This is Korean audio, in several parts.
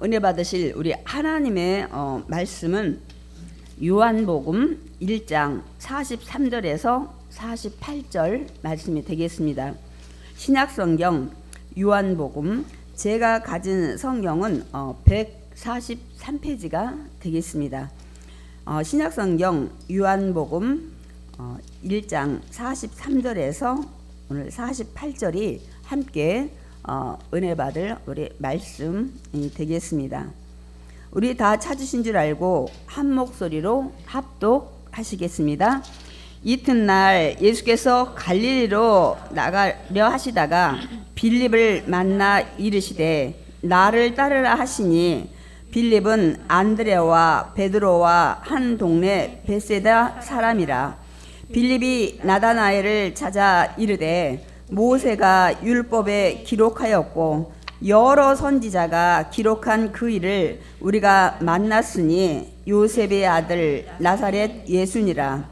은혜 받으실 우리 하나님의 말씀은 요한복음 1장 43절에서 48절 말씀이 되겠습니다. 신약성경 요한복음, 제가 가진 성경은 143페이지가 되겠습니다. 신약성경 요한복음 1장 43절에서 오늘 48절이 함께 은혜 받을 우리 말씀이 되겠습니다. 우리 다 찾으신 줄 알고 한 목소리로 합독하시겠습니다. 이튿날 예수께서 갈릴리로 나가려 하시다가 빌립을 만나 이르시되 나를 따르라 하시니 빌립은 안드레와 베드로와 한 동네 베세다 사람이라. 빌립이 나다나엘을 찾아 이르되 모세가 율법에 기록하였고 여러 선지자가 기록한 그 일을 우리가 만났으니 요셉의 아들 나사렛 예수니라.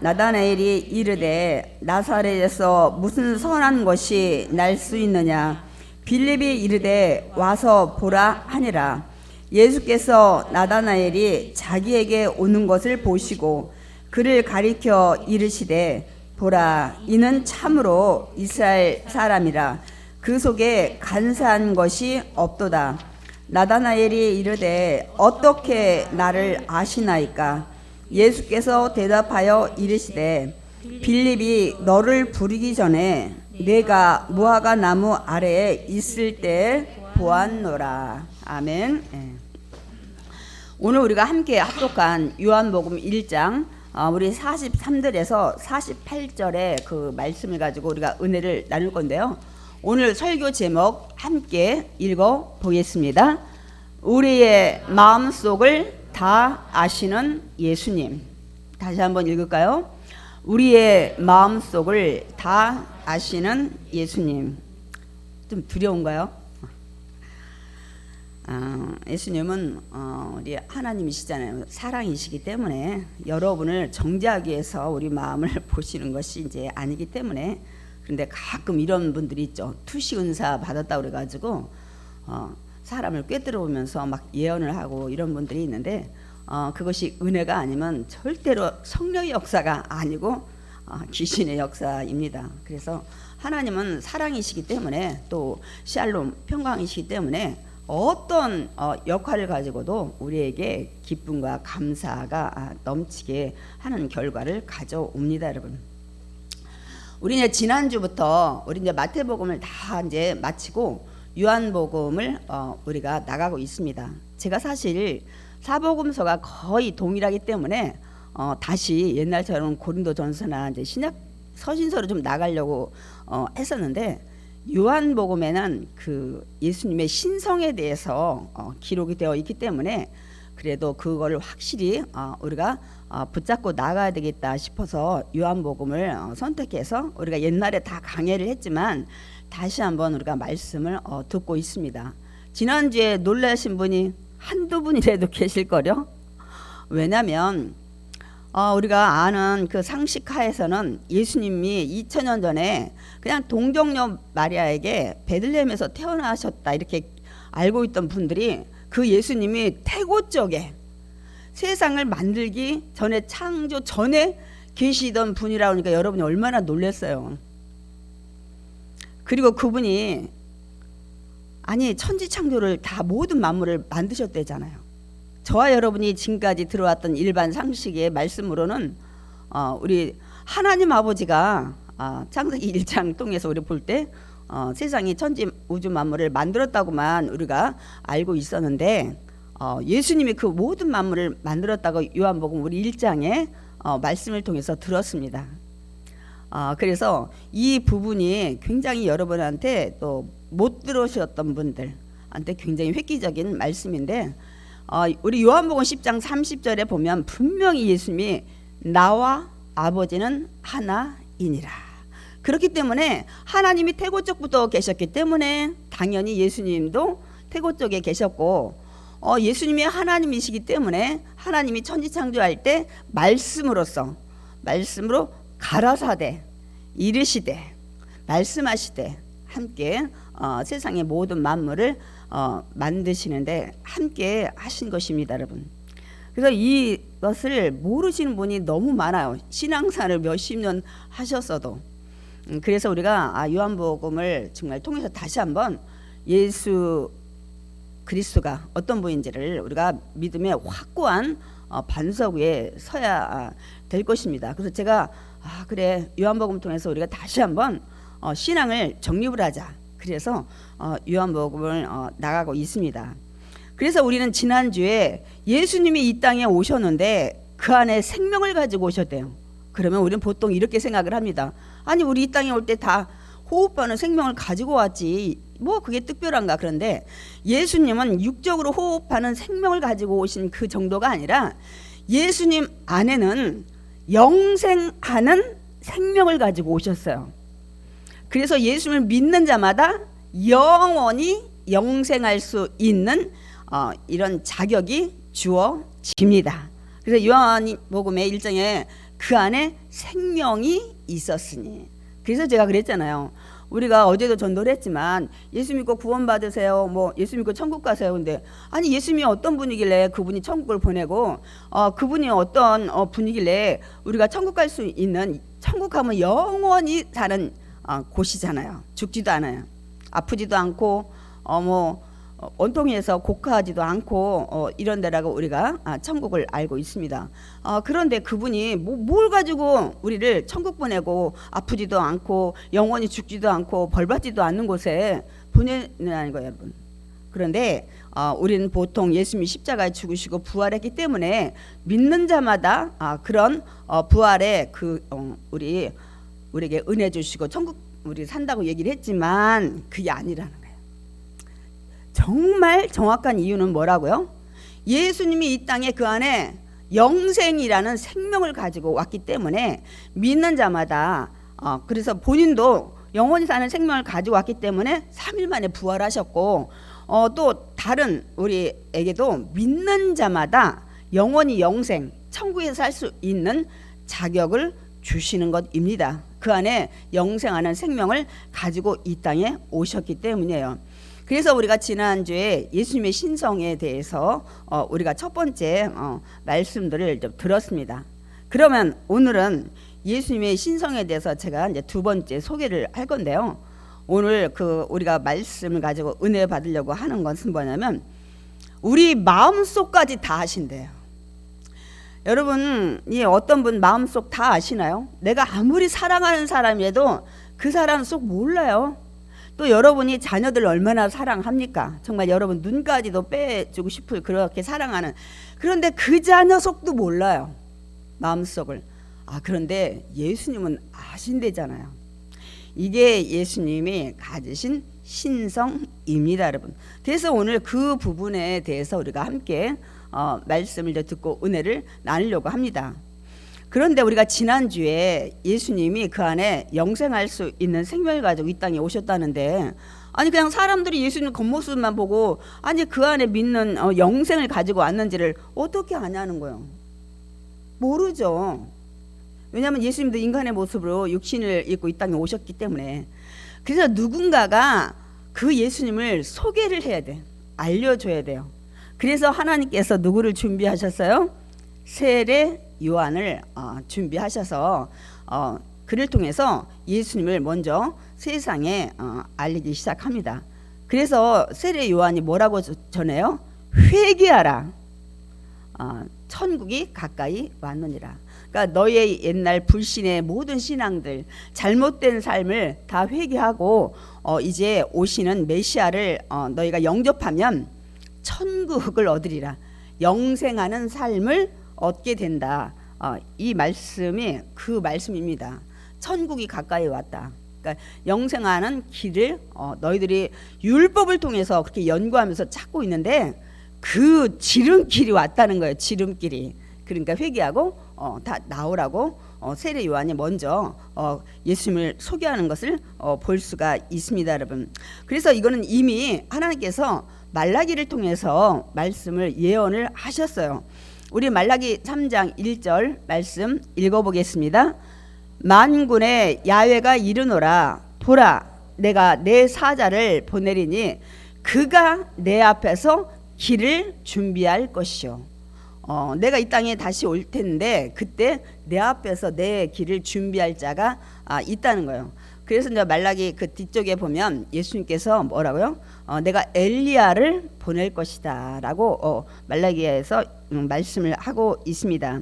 나다나엘이 이르되 나사렛에서 무슨 선한 것이 날 수 있느냐. 빌립이 이르되 와서 보라 하니라. 예수께서 나다나엘이 자기에게 오는 것을 보시고 그를 가리켜 이르시되 보라, 이는 참으로 이스라엘 사람이라. 그 속에 간사한 것이 없도다. 나다나엘이 이르되 어떻게 나를 아시나이까. 예수께서 대답하여 이르시되 빌립이 너를 부르기 전에 내가 무화과 나무 아래에 있을 때 보았노라. 아멘. 오늘 우리가 함께 합독한 요한복음 1장 우리 43절에서 48절의 그 말씀을 가지고 우리가 은혜를 나눌 건데요. 오늘 설교 제목 함께 읽어 보겠습니다. 우리의 마음속을 다 아시는 예수님. 다시 한번 읽을까요? 우리의 마음속을 다 아시는 예수님. 좀 두려운가요? 예수님은 우리 하나님이시잖아요. 사랑이시기 때문에 여러분을 정죄하기 위해서 우리 마음을 보시는 것이 이제 아니기 때문에. 그런데 가끔 이런 분들이 있죠. 투시 은사 받았다 그래가지고 사람을 꿰뚫어보면서 막 예언을 하고 이런 분들이 있는데 그것이 은혜가 아니면 절대로 성령의 역사가 아니고 귀신의 역사입니다. 그래서 하나님은 사랑이시기 때문에 또 샬롬 평강이시기 때문에 어떤 역할을 가지고도 우리에게 기쁨과 감사가 넘치게 하는 결과를 가져옵니다, 여러분. 우리 이제 지난주부터 우리 이제 마태복음을 다 이제 마치고 요한복음을 우리가 나가고 있습니다. 제가 사실 사복음서가 거의 동일하기 때문에 다시 옛날처럼 고린도전서나 이제 신약 서신서로 좀 나가려고 했었는데, 요한복음에는 그 예수님의 신성에 대해서 기록이 되어 있기 때문에 그래도 그거를 확실히 우리가 붙잡고 나가야 되겠다 싶어서 요한복음을 선택해서 우리가 옛날에 다 강해를 했지만 다시 한번 우리가 말씀을 듣고 있습니다. 지난주에 놀라신 분이 한두 분이라도 계실 거려. 왜냐하면 우리가 아는 그 상식하에서는 예수님이 2000년 전에 그냥 동정녀 마리아에게 베들레헴에서 태어나셨다 이렇게 알고 있던 분들이 그 예수님이 태고 쪽에 세상을 만들기 전에 창조 전에 계시던 분이라고 하니까 여러분이 얼마나 놀랐어요. 그리고 그분이 천지창조를 다 모든 만물을 만드셨대잖아요. 저와 여러분이 지금까지 들어왔던 일반 상식의 말씀으로는 우리 하나님 아버지가 창세기 1장 통해서 우리 볼 때 세상이 천지 우주 만물을 만들었다고만 우리가 알고 있었는데 예수님이 그 모든 만물을 만들었다고 요한복음 우리 1장에 말씀을 통해서 들었습니다. 그래서 이 부분이 굉장히 여러분한테 또 못 들으셨던 분들한테 굉장히 획기적인 말씀인데, 우리 요한복음 10장 30절에 보면 분명히 예수님이 나와 아버지는 하나이니라. 그렇기 때문에 하나님이 태고 쪽부터 계셨기 때문에 당연히 예수님도 태고 쪽에 계셨고, 예수님이 하나님이시기 때문에 하나님이 천지창조할 때 말씀으로 가라사대 이르시되 말씀하시되 함께 세상의 모든 만물을 만드시는데 함께 하신 것입니다, 여러분. 그래서 이것을 모르시는 분이 너무 많아요. 신앙생활을 몇십 년 하셨어도. 그래서 우리가 요한복음을 정말 통해서 다시 한번 예수 그리스도가 어떤 분인지를 우리가 믿음의 확고한 반석 위에 서야 될 것입니다. 그래서 제가 그래, 요한복음 통해서 우리가 다시 한번 신앙을 정립을 하자. 그래서 요한복음을 나가고 있습니다. 그래서 우리는 지난주에 예수님이 이 땅에 오셨는데 그 안에 생명을 가지고 오셨대요. 그러면 우리는 보통 이렇게 생각을 합니다. 아니, 우리 이 땅에 올 때 다 호흡하는 생명을 가지고 왔지, 뭐 그게 특별한가. 그런데 예수님은 육적으로 호흡하는 생명을 가지고 오신 그 정도가 아니라 예수님 안에는 영생하는 생명을 가지고 오셨어요. 그래서 예수님을 믿는 자마다 영원히 영생할 수 있는 이런 자격이 주어집니다. 그래서 요한복음의 1장에 그 안에 생명이 있었으니, 그래서 제가 그랬잖아요. 우리가 어제도 전도를 했지만 예수 믿고 구원 받으세요, 뭐 예수 믿고 천국 가세요. 근데 아니, 예수님이 어떤 분이길래 그분이 천국을 보내고 그분이 어떤 분이길래 우리가 천국 갈 수 있는, 천국 가면 영원히 사는 곳이잖아요. 죽지도 않아요. 아프지도 않고 원통에서 곡하지도 않고 이런 데라고 우리가 천국을 알고 있습니다. 그런데 그분이 뭘 가지고 우리를 천국 보내고 아프지도 않고 영원히 죽지도 않고 벌받지도 않는 곳에 보내는 거예요, 여러분. 그런데 우리는 보통 예수님이 십자가에 죽으시고 부활했기 때문에 믿는 자마다 그런 부활의 우리에게 은혜 주시고 천국 우리 산다고 얘기를 했지만 그게 아니라는 거예요. 정말 정확한 이유는 뭐라고요? 예수님이 이 땅에 그 안에 영생이라는 생명을 가지고 왔기 때문에 믿는 자마다 그래서 본인도 영원히 사는 생명을 가지고 왔기 때문에 3일 만에 부활하셨고 또 다른 우리에게도 믿는 자마다 영원히 영생, 천국에서 살 수 있는 자격을 주시는 것입니다. 그 안에 영생하는 생명을 가지고 이 땅에 오셨기 때문이에요. 그래서 우리가 지난주에 예수님의 신성에 대해서 우리가 첫 번째 말씀들을 좀 들었습니다. 그러면 오늘은 예수님의 신성에 대해서 제가 이제 두 번째 소개를 할 건데요. 오늘 우리가 말씀을 가지고 은혜 받으려고 하는 것은 뭐냐면 우리 마음속까지 다 아신대요. 여러분이 어떤 분 마음속 다 아시나요? 내가 아무리 사랑하는 사람이라도 그 사람 속 몰라요. 또 여러분이 자녀들 얼마나 사랑합니까? 정말 여러분 눈까지도 빼주고 싶을 그렇게 사랑하는, 그런데 그 자녀 속도 몰라요, 마음속을. 그런데 예수님은 아신대잖아요. 이게 예수님이 가지신 신성입니다, 여러분. 그래서 오늘 그 부분에 대해서 우리가 함께 말씀을 듣고 은혜를 나누려고 합니다. 그런데 우리가 지난주에 예수님이 그 안에 영생할 수 있는 생명을 가지고 이 땅에 오셨다는데, 아니 그냥 사람들이 예수님 겉모습만 보고 아니 그 안에 믿는 영생을 가지고 왔는지를 어떻게 아냐는 거예요. 모르죠. 왜냐하면 예수님도 인간의 모습으로 육신을 입고 이 땅에 오셨기 때문에. 그래서 누군가가 그 예수님을 소개를 해야 돼, 알려줘야 돼요. 그래서 하나님께서 누구를 준비하셨어요? 세례 요한을 준비하셔서 그를 통해서 예수님을 먼저 세상에 알리기 시작합니다. 그래서 세례 요한이 뭐라고 전해요? 회개하라, 천국이 가까이 왔느니라. 그러니까 너의 옛날 불신의 모든 신앙들, 잘못된 삶을 다 회개하고 이제 오시는 메시아를 너희가 영접하면 천국을 얻으리라, 영생하는 삶을 얻게 된다. 이 말씀이 그 말씀입니다. 천국이 가까이 왔다. 그러니까 영생하는 길을 너희들이 율법을 통해서 그렇게 연구하면서 찾고 있는데 그 지름길이 왔다는 거예요. 지름길이. 그러니까 회개하고 다 나오라고 세례 요한이 먼저 예수님을 소개하는 것을 볼 수가 있습니다, 여러분. 그래서 이거는 이미 하나님께서 말라기를 통해서 말씀을 예언을 하셨어요. 우리 말라기 3장 1절 말씀 읽어보겠습니다. 만군의 야훼가 이르노라, 보라 내가 내 사자를 보내리니 그가 내 앞에서 길을 준비할 것이요. 내가 이 땅에 다시 올 텐데 그때 내 앞에서 내 길을 준비할 자가 있다는 거예요. 그래서 이제 말라기 그 뒤쪽에 보면 예수님께서 뭐라고요? 내가 엘리야를 보낼 것이다라고 말라기에서 말씀을 하고 있습니다.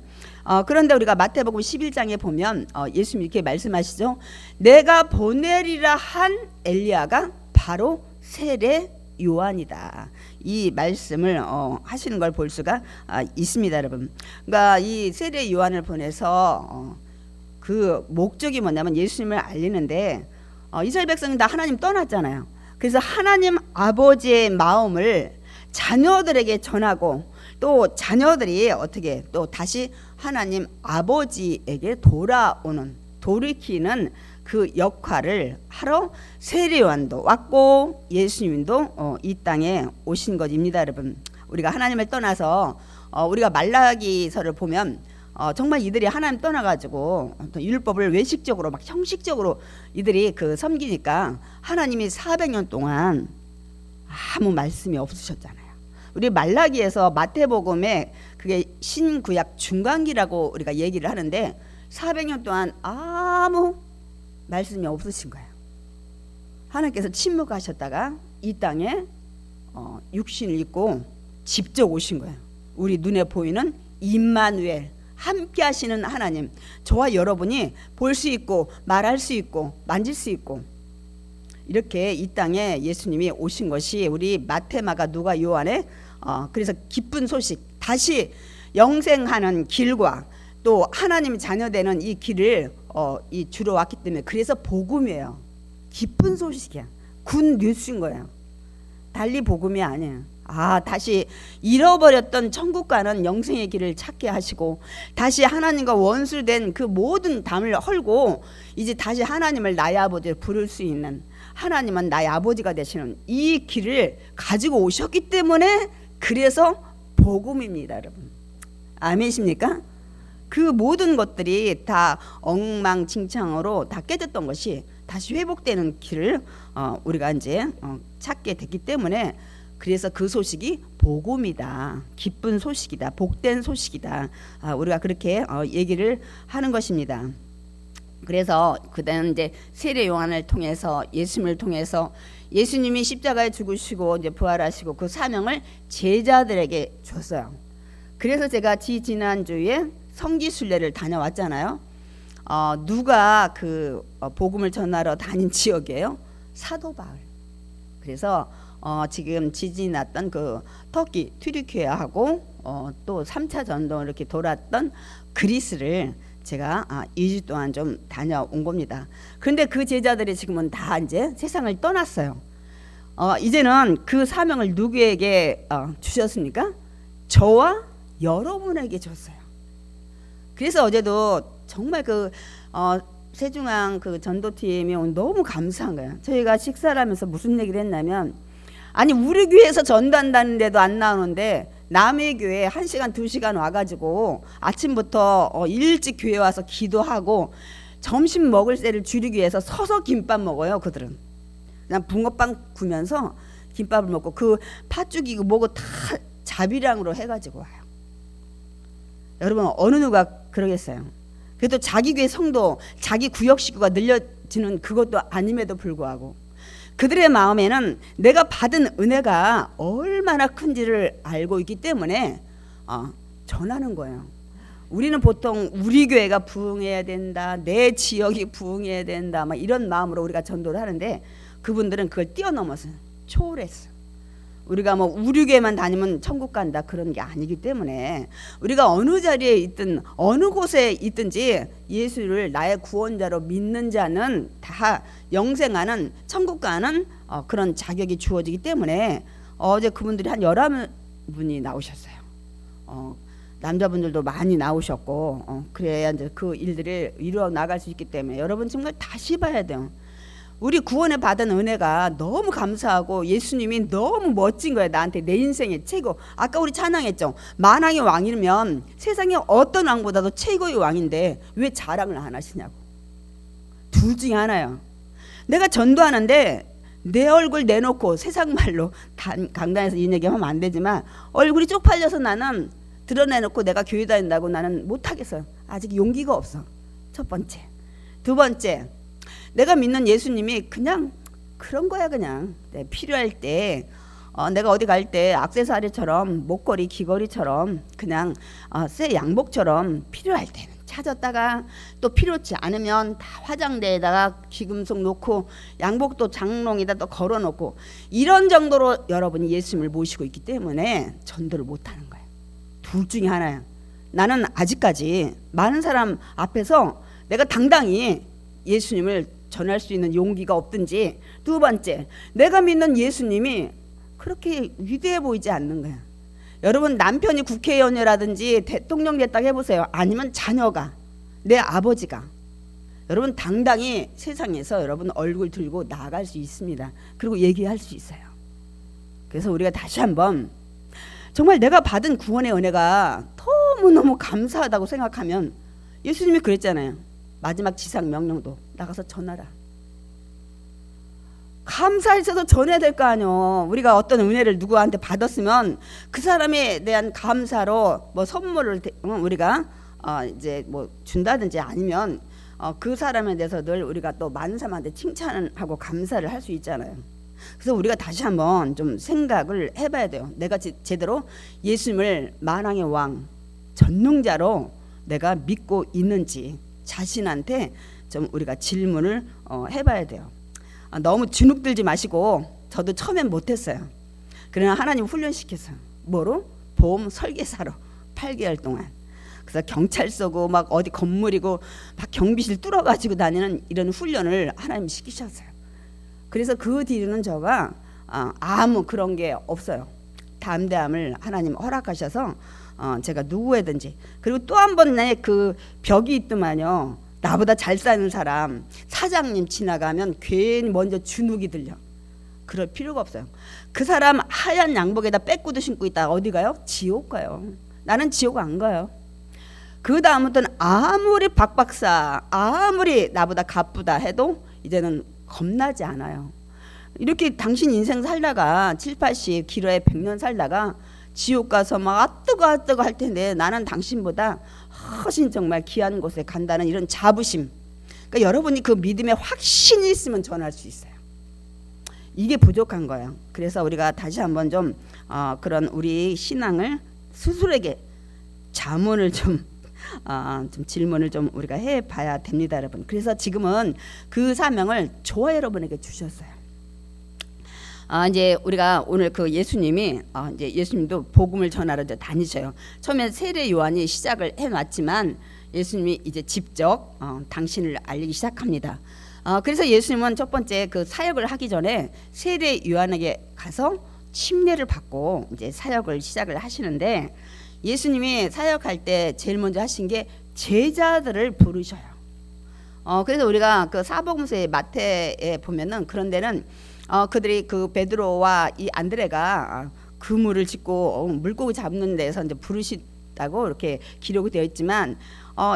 그런데 우리가 마태복음 11장에 보면 예수님 이렇게 말씀하시죠. 내가 보내리라 한 엘리야가 바로 세례 요한이다. 이 말씀을 하시는 걸 볼 수가 있습니다, 여러분. 그러니까 이 세례 요한을 보내서 그 목적이 뭐냐면 예수님을 알리는데 이스라엘 백성이 다 하나님 떠났잖아요. 그래서 하나님 아버지의 마음을 자녀들에게 전하고 또 자녀들이 어떻게 또 다시 하나님 아버지에게 돌이키는 그 역할을 하러 세례 요한도 왔고 예수님도 이 땅에 오신 것입니다, 여러분. 우리가 하나님을 떠나서 우리가 말라기서를 보면 정말 이들이 하나님 떠나가지고 율법을 외식적으로 막 형식적으로 이들이 그 섬기니까 하나님이 400년 동안 아무 말씀이 없으셨잖아요. 우리 말라기에서 마태복음에 그게 신구약 중간기라고 우리가 얘기를 하는데 400년 동안 아무 말씀이 없으신 거예요. 하나님께서 침묵하셨다가 이 땅에 육신을 입고 직접 오신 거예요. 우리 눈에 보이는 임마누엘, 함께 하시는 하나님, 저와 여러분이 볼 수 있고 말할 수 있고 만질 수 있고 이렇게 이 땅에 예수님이 오신 것이 우리 마태, 마가, 누가, 요한의 그래서 기쁜 소식, 다시 영생하는 길과 또 하나님 자녀되는 이 길을 이 주러 왔기 때문에 그래서 복음이에요. 기쁜 소식이야. 굿 뉴스인 거예요. 달리 복음이 아니에요. 다시 잃어버렸던 천국 가는 영생의 길을 찾게 하시고 다시 하나님과 원수된 그 모든 담을 헐고 이제 다시 하나님을 나의 아버지를 부를 수 있는, 하나님은 나의 아버지가 되시는 이 길을 가지고 오셨기 때문에 그래서 복음입니다, 여러분. 아멘이십니까? 그 모든 것들이 다 엉망진창으로 다 깨졌던 것이 다시 회복되는 길을 우리가 이제 찾게 됐기 때문에 그래서 그 소식이 복음이다, 기쁜 소식이다, 복된 소식이다. 우리가 그렇게 얘기를 하는 것입니다. 그래서 그다음 이제 세례 요한을 통해서 예수님을 통해서 예수님이 십자가에 죽으시고 이제 부활하시고 그 사명을 제자들에게 줬어요. 그래서 제가 지난주에 성지순례를 다녀왔잖아요. 누가 그 복음을 전하러 다닌 지역이에요? 사도 바울. 그래서 지금 지진이 났던 그 터키 튀르키예하고 또 3차 전동을 이렇게 돌았던 그리스를 제가 2주 동안 좀 다녀온 겁니다. 그런데 그 제자들이 지금은 다 이제 세상을 떠났어요. 이제는 그 사명을 누구에게 주셨습니까? 저와 여러분에게 줬어요. 그래서 어제도 정말 그 세중앙 그 전도팀이 너무 감사한 거예요. 저희가 식사를 하면서 무슨 얘기를 했냐면, 아니 우리 교회에서 전도한다는데도 안 나오는데 남의 교회 1시간 2시간 와가지고 아침부터 일찍 교회 와서 기도하고 점심 먹을 때를 줄이기 위해서 서서 김밥 먹어요. 그들은 그냥 붕어빵 구면서 김밥을 먹고 그 팥죽이고 뭐고 다 자비량으로 해가지고 와요. 여러분 어느 누가 그러겠어요? 그래도 자기 교회 성도, 자기 구역 식구가 늘려지는 그것도 아님에도 불구하고 그들의 마음에는 내가 받은 은혜가 얼마나 큰지를 알고 있기 때문에 전하는 거예요. 우리는 보통 우리 교회가 부흥해야 된다, 내 지역이 부흥해야 된다, 막 이런 마음으로 우리가 전도를 하는데 그분들은 그걸 뛰어넘어서 초월했어. 우리가 뭐 우리 교회만 다니면 천국 간다 그런 게 아니기 때문에 우리가 어느 자리에 있든 어느 곳에 있든지 예수를 나의 구원자로 믿는 자는 다 영생하는 천국 가는 그런 자격이 주어지기 때문에 어제 그분들이 한 11분이 나오셨어요. 남자분들도 많이 나오셨고 그래야 이제 그 일들을 이루어 나갈 수 있기 때문에 여러분 정말 다시 봐야 돼요. 우리 구원에 받은 은혜가 너무 감사하고 예수님이 너무 멋진 거예요. 나한테 내 인생의 최고. 아까 우리 찬양했죠. 만왕의 왕이면 세상에 어떤 왕보다도 최고의 왕인데 왜 자랑을 안 하시냐고. 둘 중에 하나요. 내가 전도하는데 내 얼굴 내놓고 세상 말로 강단에서 이 얘기하면 안 되지만 얼굴이 쪽팔려서 나는 드러내놓고 내가 교회 다닌다고 나는 못하겠어요. 아직 용기가 없어. 첫 번째. 두 번째, 내가 믿는 예수님이 그냥 그런 거야. 그냥 필요할 때 내가 어디 갈 때 액세서리처럼 목걸이 귀걸이처럼 그냥 새 양복처럼 필요할 때는 찾았다가 또 필요치 않으면 다 화장대에다가 귀금속 놓고 양복도 장롱에다 또 걸어놓고 이런 정도로 여러분이 예수님을 모시고 있기 때문에 전도를 못하는 거예요. 둘 중에 하나야. 나는 아직까지 많은 사람 앞에서 내가 당당히 예수님을 전할 수 있는 용기가 없든지, 두 번째, 내가 믿는 예수님이 그렇게 위대해 보이지 않는 거야. 여러분 남편이 국회의원이라든지 대통령 됐다고 해보세요. 아니면 자녀가, 내 아버지가. 여러분 당당히 세상에서 여러분 얼굴 들고 나아갈 수 있습니다. 그리고 얘기할 수 있어요. 그래서 우리가 다시 한번 정말 내가 받은 구원의 은혜가 너무너무 감사하다고 생각하면, 예수님이 그랬잖아요. 마지막 지상 명령도 나가서 전하라. 감사해서 전해야 될 거 아니요. 우리가 어떤 은혜를 누구한테 받았으면 그 사람에 대한 감사로 뭐 선물을 우리가 이제 뭐 준다든지 아니면 그 사람에 대해서 늘 우리가 또 많은 사람한테 칭찬하고 감사를 할 수 있잖아요. 그래서 우리가 다시 한번 좀 생각을 해봐야 돼요. 내가 제대로 예수님을 만왕의 왕 전능자로 내가 믿고 있는지 자신한테 좀 우리가 질문을 해봐야 돼요. 너무 주눅들지 마시고, 저도 처음엔 못했어요. 그러나 하나님 훈련시켰어요. 뭐로? 보험 설계사로 8개월 동안. 그래서 경찰서고 막 어디 건물이고 막 경비실 뚫어가지고 다니는 이런 훈련을 하나님 시키셨어요. 그래서 그 뒤로는 저가 아무 그런 게 없어요. 담대함을 하나님 허락하셔서 제가 누구에든지, 그리고 또 한 번 내 그 벽이 있더만요. 나보다 잘 사는 사람 사장님 지나가면 괜히 먼저 주눅이 들려. 그럴 필요가 없어요. 그 사람 하얀 양복에다 빼꾸도 신고 있다 어디 가요? 지옥 가요. 나는 지옥 안 가요. 그 다음부터는 아무리 박 박사 아무리 나보다 가쁘다 해도 이제는 겁나지 않아요. 이렇게 당신 인생 살다가 7, 80 길어야 100년 살다가 지옥 가서 막 아뜨거 할 텐데 나는 당신보다 훨씬 정말 귀한 곳에 간다는 이런 자부심. 그러니까 여러분이 그 믿음에 확신이 있으면 전할 수 있어요. 이게 부족한 거예요. 그래서 우리가 다시 한번 좀 그런 우리 신앙을 스스로에게 자문을 좀 질문을 좀 우리가 해봐야 됩니다, 여러분. 그래서 지금은 그 사명을 저와 여러분에게 주셨어요. 이제 우리가 오늘 그 예수님이 이제 예수님도 복음을 전하러 다니셔요. 처음에 세례 요한이 시작을 해놨지만 예수님이 이제 직접 당신을 알리기 시작합니다. 그래서 예수님은 첫 번째 그 사역을 하기 전에 세례 요한에게 가서 침례를 받고 이제 사역을 시작을 하시는데, 예수님이 사역할 때 제일 먼저 하신 게 제자들을 부르셔요. 그래서 우리가 그 사복음서의 마태에 보면은 그런 데는 그들이 그 베드로와 이 안드레가 그물을 짓고 물고기 잡는 데서 이제 부르시다고 이렇게 기록이 되어 있지만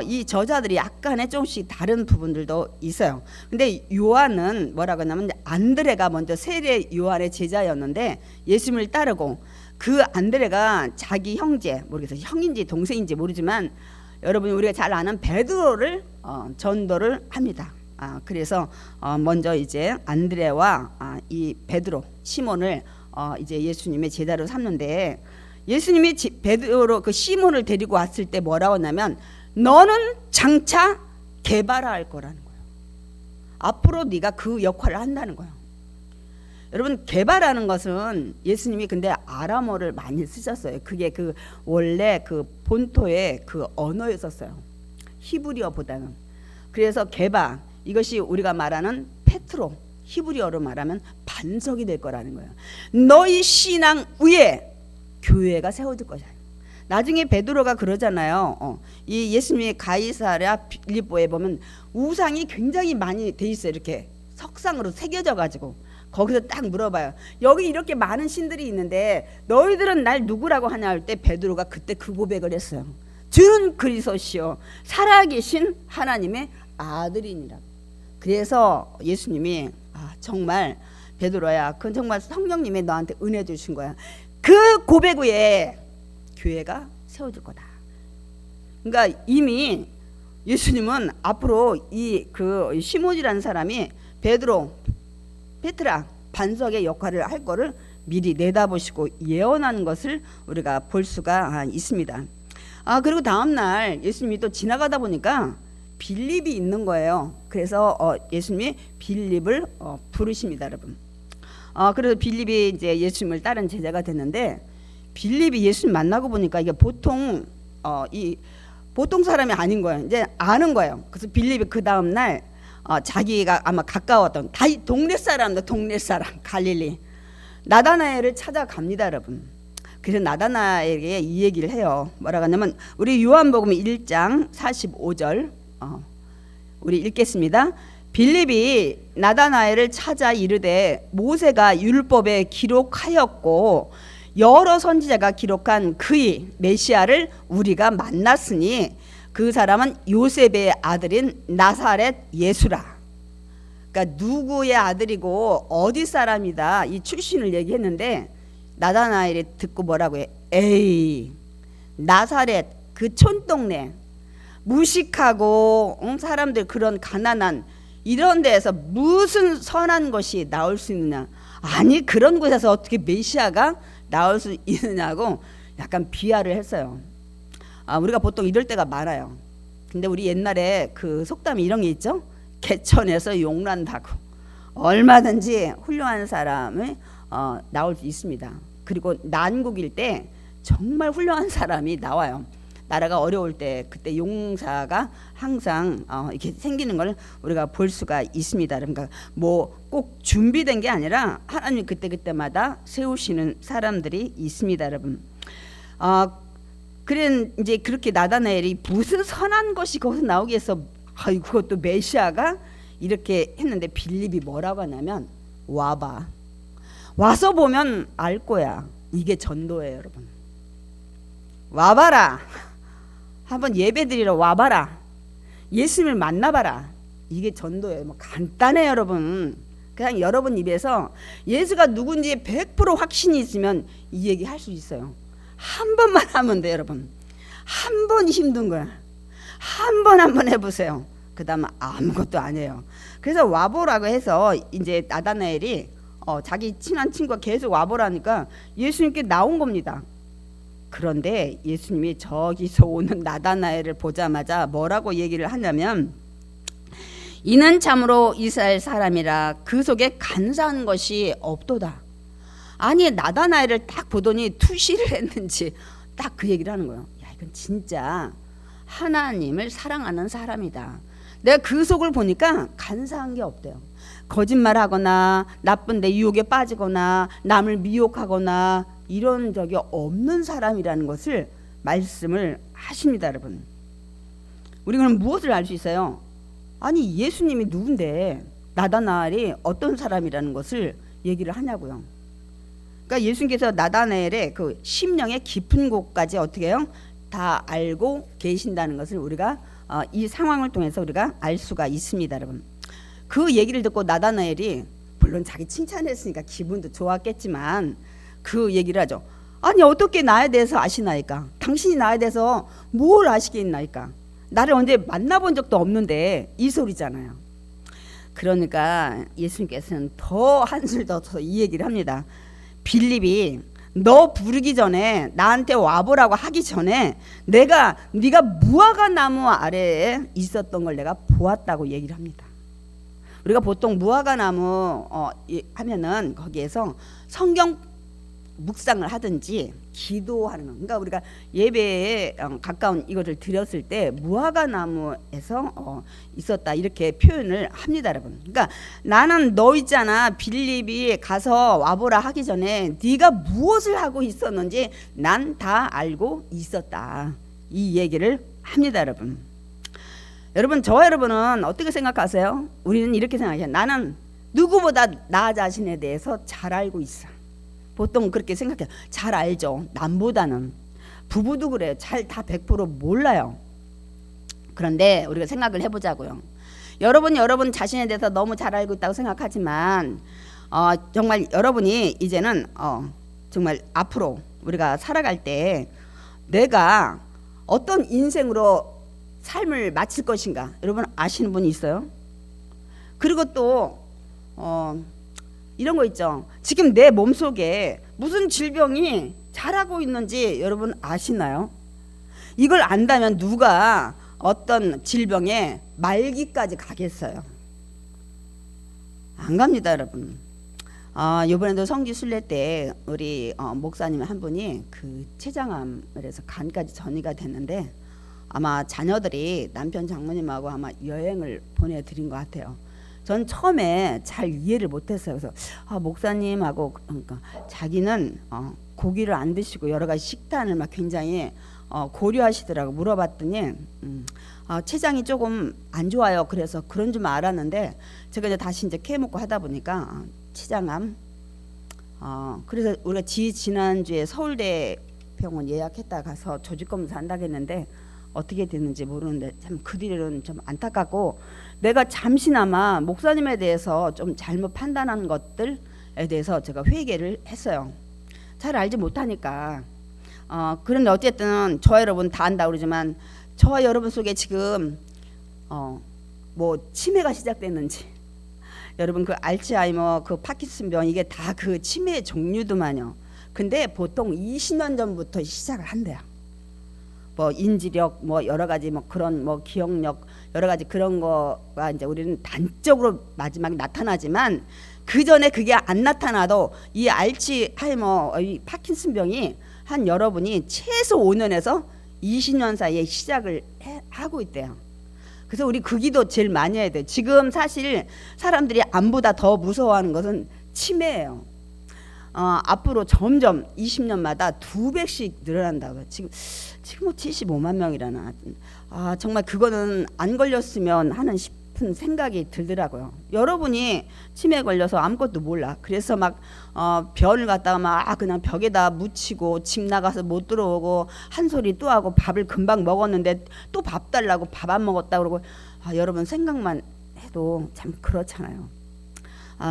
이 저자들이 약간의 조금씩 다른 부분들도 있어요. 근데 요한은 뭐라고 하냐면 안드레가 먼저 세례 요한의 제자였는데 예수님을 따르고, 그 안드레가 자기 형제, 모르겠어요. 형인지 동생인지 모르지만 여러분이 우리가 잘 아는 베드로를 전도를 합니다. 그래서 먼저 이제 안드레와 이 베드로, 시몬을 이제 예수님의 제자로 삼는데, 예수님이 베드로 그 시몬을 데리고 왔을 때 뭐라고 하냐면 너는 장차 개발할 거라는 거예요. 앞으로 네가 그 역할을 한다는 거예요. 여러분 개발하는 것은 예수님이 근데 아람어를 많이 쓰셨어요. 그게 그 원래 그 본토의 그 언어였었어요. 히브리어보다는. 그래서 개발, 이것이 우리가 말하는 페트로, 히브리어로 말하면 반석이 될 거라는 거예요. 너희 신앙 위에 교회가 세워질 것이야. 나중에 베드로가 그러잖아요. 이 예수님이 가이사랴 빌립보에 보면 우상이 굉장히 많이 돼 있어요. 이렇게 석상으로 새겨져 가지고 거기서 딱 물어봐요. 여기 이렇게 많은 신들이 있는데 너희들은 날 누구라고 하냐 할 때 베드로가 그때 그 고백을 했어요. 주는 그리스도시요 살아계신 하나님의 아들이니라. 그래서 예수님이 정말 베드로야, 그건 정말 성령님이 너한테 은혜 주신 거야. 그 고백 위에 교회가 세워질 거다. 그러니까 이미 예수님은 앞으로 이 그 시몬이라는 사람이 베드로, 페트라 반석의 역할을 할 거를 미리 내다보시고 예언한 것을 우리가 볼 수가 있습니다. 그리고 다음 날 예수님이 또 지나가다 보니까 빌립이 있는 거예요. 그래서 예수님이 빌립을 부르십니다, 여러분. 그래서 빌립이 이제 예수님을 따른 제자가 됐는데, 빌립이 예수님 만나고 보니까 이게 보통 사람이 아닌 거예요. 이제 아는 거예요. 그래서 빌립이 그 다음 날 자기가 아마 가까웠던 동네 사람 갈릴리 나다나엘을 찾아갑니다, 여러분. 그래서 나다나엘에게 이 얘기를 해요. 뭐라고 하냐면 우리 요한복음 1장 45절 우리 읽겠습니다. 빌립이 나다나엘을 찾아 이르되 모세가 율법에 기록하였고 여러 선지자가 기록한 그의 메시아를 우리가 만났으니 그 사람은 요셉의 아들인 나사렛 예수라. 그러니까 누구의 아들이고 어디 사람이다, 이 출신을 얘기했는데 나다나엘이 듣고 뭐라고 해? 에이, 나사렛 그 촌동네 무식하고 사람들 그런 가난한 이런 데에서 무슨 선한 것이 나올 수 있느냐, 아니 그런 곳에서 어떻게 메시아가 나올 수 있느냐고 약간 비하를 했어요. 우리가 보통 이럴 때가 많아요. 근데 우리 옛날에 그 속담이 이런 게 있죠. 개천에서 용난다고. 얼마든지 훌륭한 사람이 나올 수 있습니다. 그리고 난국일 때 정말 훌륭한 사람이 나와요. 나라가 어려울 때 그때 용사가 항상 이렇게 생기는 걸 우리가 볼 수가 있습니다. 그러니까 뭐 꼭 준비된 게 아니라 하나님 그때마다 세우시는 사람들이 있습니다, 여러분. 그래 이제 그렇게 나다나엘이 무슨 선한 것이 거기서 나오겠어. 그것도 메시아가 이렇게 했는데 빌립이 뭐라고 하냐면 와봐. 와서 보면 알 거야. 이게 전도예요, 여러분. 와봐라. 한번 예배드리러 와봐라. 예수님을 만나봐라. 이게 전도예요. 뭐 간단해요, 여러분. 그냥 여러분 입에서 예수가 누군지 100% 확신이 있으면 이 얘기 할 수 있어요. 한 번만 하면 돼, 여러분. 한 번 힘든 거야. 한 번 해보세요. 그 다음에 아무것도 아니에요. 그래서 와보라고 해서 이제 나다나엘이 자기 친한 친구가 계속 와보라니까 예수님께 나온 겁니다. 그런데 예수님이 저기서 오는 나다나엘을 보자마자 뭐라고 얘기를 하냐면 이는 참으로 이스라엘 사람이라 그 속에 간사한 것이 없도다. 아니 나다나엘을 딱 보더니 투시를 했는지 딱 그 얘기를 하는 거예요. 야, 이건 진짜 하나님을 사랑하는 사람이다. 내가 그 속을 보니까 간사한 게 없대요. 거짓말하거나 나쁜 데 유혹에 빠지거나 남을 미혹하거나 이런 적이 없는 사람이라는 것을 말씀을 하십니다, 여러분. 우리 그럼 무엇을 알 수 있어요? 아니 예수님이 누군데 나다나엘이 어떤 사람이라는 것을 얘기를 하냐고요. 그러니까 예수님께서 나다나엘의 그 심령의 깊은 곳까지 어떻게 해요? 다 알고 계신다는 것을 우리가 이 상황을 통해서 우리가 알 수가 있습니다, 여러분. 그 얘기를 듣고 나다나엘이 물론 자기 칭찬했으니까 기분도 좋았겠지만 그 얘기를 하죠. 아니 어떻게 나에 대해서 아시나이까? 당신이 나에 대해서 뭘 아시겠나이까? 나를 언제 만나본 적도 없는데 이 소리잖아요. 그러니까 예수님께서는 더 한술 더 이 얘기를 합니다. 빌립이 너 부르기 전에 나한테 와보라고 하기 전에 네가 무화과 나무 아래에 있었던 걸 내가 보았다고 얘기를 합니다. 우리가 보통 무화과 나무 하면은 거기에서 성경 묵상을 하든지 기도하는 거. 그러니까 우리가 예배에 가까운 이것을 드렸을 때 무화과 나무에서 있었다 이렇게 표현을 합니다, 여러분. 그러니까 나는 너 있잖아 빌립이 가서 와보라 하기 전에 네가 무엇을 하고 있었는지 난 다 알고 있었다 이 얘기를 합니다, 여러분. 여러분 저와 여러분은 어떻게 생각하세요? 우리는 이렇게 생각해요. 나는 누구보다 나 자신에 대해서 잘 알고 있어. 보통 그렇게 생각해요. 잘 알죠. 남보다는. 부부도 그래요. 잘 다 100% 몰라요. 그런데 우리가 생각을 해보자고요. 여러분 자신에 대해서 너무 잘 알고 있다고 생각하지만 정말 여러분이 이제는 정말 앞으로 우리가 살아갈 때 내가 어떤 인생으로 삶을 마칠 것인가 여러분 아시는 분이 있어요? 그리고 또 이런 거 있죠. 지금 내 몸속에 무슨 질병이 자라고 있는지 여러분 아시나요? 이걸 안다면 누가 어떤 질병의 말기까지 가겠어요? 안 갑니다, 여러분. 이번에도 성지 순례 때 우리 목사님 한 분이 그 췌장암을 해서 간까지 전이가 됐는데 아마 자녀들이 남편 장모님하고 아마 여행을 보내드린 것 같아요. 전 처음에 잘 이해를 못했어요. 그래서 목사님하고 그러니까 자기는 고기를 안 드시고 여러 가지 식단을 막 굉장히 고려하시더라고. 물어봤더니 췌장이 조금 안 좋아요. 그래서 그런 줄 알았는데 제가 이제 다시 이제 캐 먹고 하다 보니까 췌장암. 그래서 우리가 지난주에 서울대 병원 예약했다 가서 조직 검사 한다고 했는데 어떻게 됐는지 모르는데 참 그 뒤로는 좀 안타깝고 내가 잠시나마 목사님에 대해서 좀 잘못 판단한 것들에 대해서 제가 회개를 했어요. 잘 알지 못하니까. 그런데 어쨌든 저와 여러분 다 안다고 그러지만 저와 여러분 속에 지금 뭐 치매가 시작됐는지 여러분 그 알츠하이머 그 파킨슨병 이게 다 그 치매의 종류도만요. 근데 보통 20년 전부터 시작을 한대요. 뭐 인지력 뭐 여러 가지 뭐 그런 뭐 기억력 여러 가지 그런 거가 이제 우리는 단적으로 마지막에 나타나지만 그 전에 그게 안 나타나도 이 알츠하이머 이 파킨슨병이 한 여러분이 최소 5년에서 20년 사이에 시작을 하고 있대요. 그래서 우리 그 기도 제일 많이 해야 돼요. 지금 사실 사람들이 암보다 더 무서워하는 것은 치매예요. 앞으로 점점 20년마다 2배씩 늘어난다고요. 지금 뭐 75만 명이라나. 정말 그거는 안 걸렸으면 하는 싶은 생각이 들더라고요. 여러분이 치매에 걸려서 아무것도 몰라. 그래서 막 변을 갖다가 막 그냥 벽에다 묻히고 집 나가서 못 들어오고 한 소리 또 하고 밥을 금방 먹었는데 또 밥 달라고 밥 안 먹었다 그러고 여러분 생각만 해도 참 그렇잖아요.